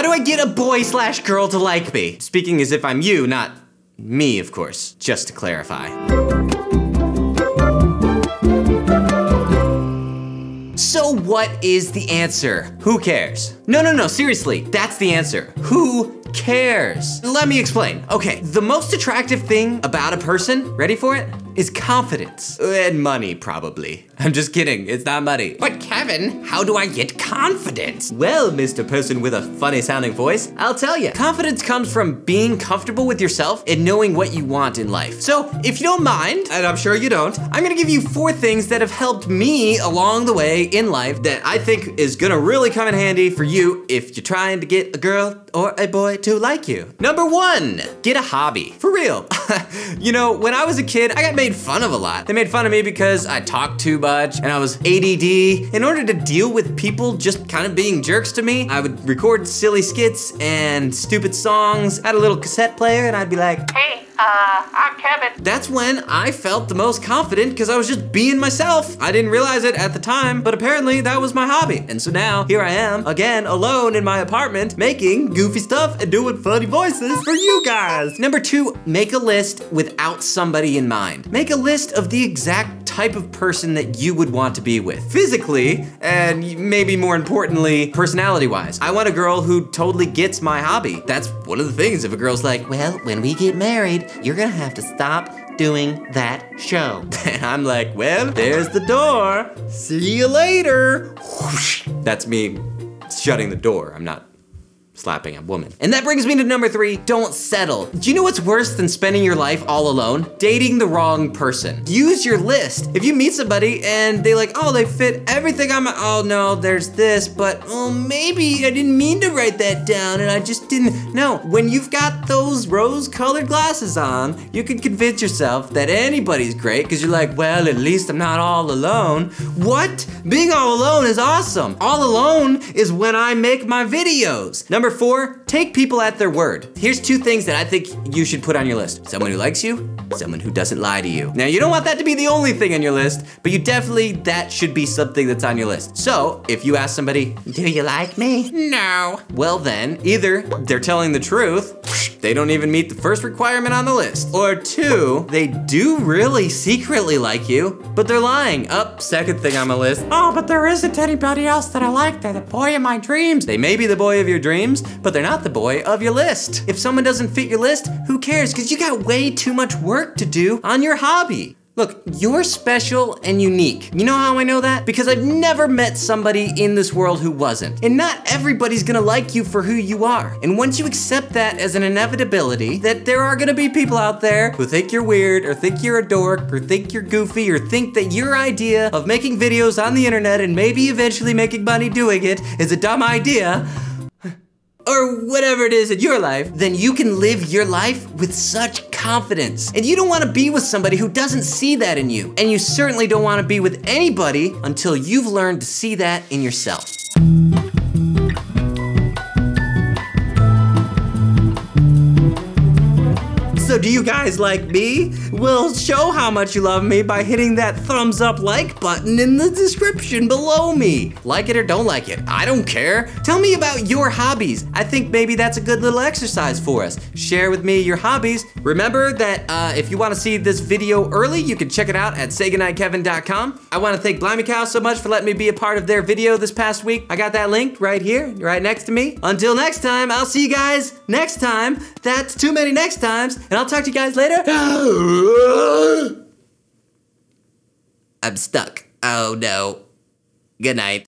do I get a boy/girl to like me? Speaking as if I'm you, not me, of course, just to clarify. So what is the answer? Who cares? No, seriously, that's the answer. Who cares? Let me explain. Okay, the most attractive thing about a person, ready for it, is confidence. And money, probably. I'm just kidding, it's not money. But Kevin, how do I get confidence? Well, Mr. Person with a funny sounding voice, I'll tell you. Confidence comes from being comfortable with yourself and knowing what you want in life. So, if you don't mind, and I'm sure you don't, I'm gonna give you 4 things that have helped me along the way in life that I think is gonna really come in handy for you if you're trying to get a girl or a boy to like you. Number 1, get a hobby. For real. You know, when I was a kid, I got made fun of a lot. They made fun of me because I talked too much and I was ADD. In order to deal with people just kind of being jerks to me, I would record silly skits and stupid songs. I had a little cassette player and I'd be like, hey, I'm Kevin. That's when I felt the most confident because I was just being myself. I didn't realize it at the time, but apparently that was my hobby. And so now, here I am, again, alone in my apartment, making goofy stuff and doing funny voices for you guys. Number 2, make a list without somebody in mind. Make a list of the exact type of person that you would want to be with. Physically, and maybe more importantly, personality-wise. I want a girl who totally gets my hobby. That's one of the things if a girl's like, well, when we get married, you're gonna have to stop doing that show. And I'm like, well, there's the door. See you later. Whoosh. That's me shutting the door. I'm not slapping a woman. And that brings me to number 3, don't settle. Do you know what's worse than spending your life all alone? Dating the wrong person. Use your list. If you meet somebody and they like, oh, they fit everything on my, oh no, there's this, but oh, maybe I didn't mean to write that down and I just didn't. No, when you've got those rose-colored glasses on, you can convince yourself that anybody's great because you're like, well, at least I'm not all alone. What? Being all alone is awesome. All alone is when I make my videos. Number 4, take people at their word. Here's 2 things that I think you should put on your list. Someone who likes you, someone who doesn't lie to you. Now, you don't want that to be the only thing on your list, but that should be something that's on your list. So, if you ask somebody, do you like me? No. Well then, either they're telling the truth, they don't even meet the first requirement on the list, or 2, they do really secretly like you, but they're lying. Second thing on my list. Oh, but there isn't anybody else that I like. They're the boy of my dreams. They may be the boy of your dreams, but they're not the boy of your list. If someone doesn't fit your list, who cares? Because you got way too much work to do on your hobby. Look, you're special and unique. You know how I know that? Because I've never met somebody in this world who wasn't. And not everybody's gonna like you for who you are. And once you accept that as an inevitability, that there are gonna be people out there who think you're weird, or think you're a dork, or think you're goofy, or think that your idea of making videos on the internet and maybe eventually making money doing it is a dumb idea, or whatever it is in your life, then you can live your life with such confidence. And you don't want to be with somebody who doesn't see that in you. And you certainly don't want to be with anybody until you've learned to see that in yourself. So do you guys like me? Well, show how much you love me by hitting that thumbs up like button in the description below me. Like it or don't like it, I don't care. Tell me about your hobbies. I think maybe that's a good little exercise for us. Share with me your hobbies. Remember that if you want to see this video early, you can check it out at saygoodnightkevin.com. I want to thank Blimey Cow so much for letting me be a part of their video this past week. I got that link right here, right next to me. Until next time, I'll see you guys next time. That's too many next times. And I'll talk to you guys later. I'm stuck. Oh no. Good night.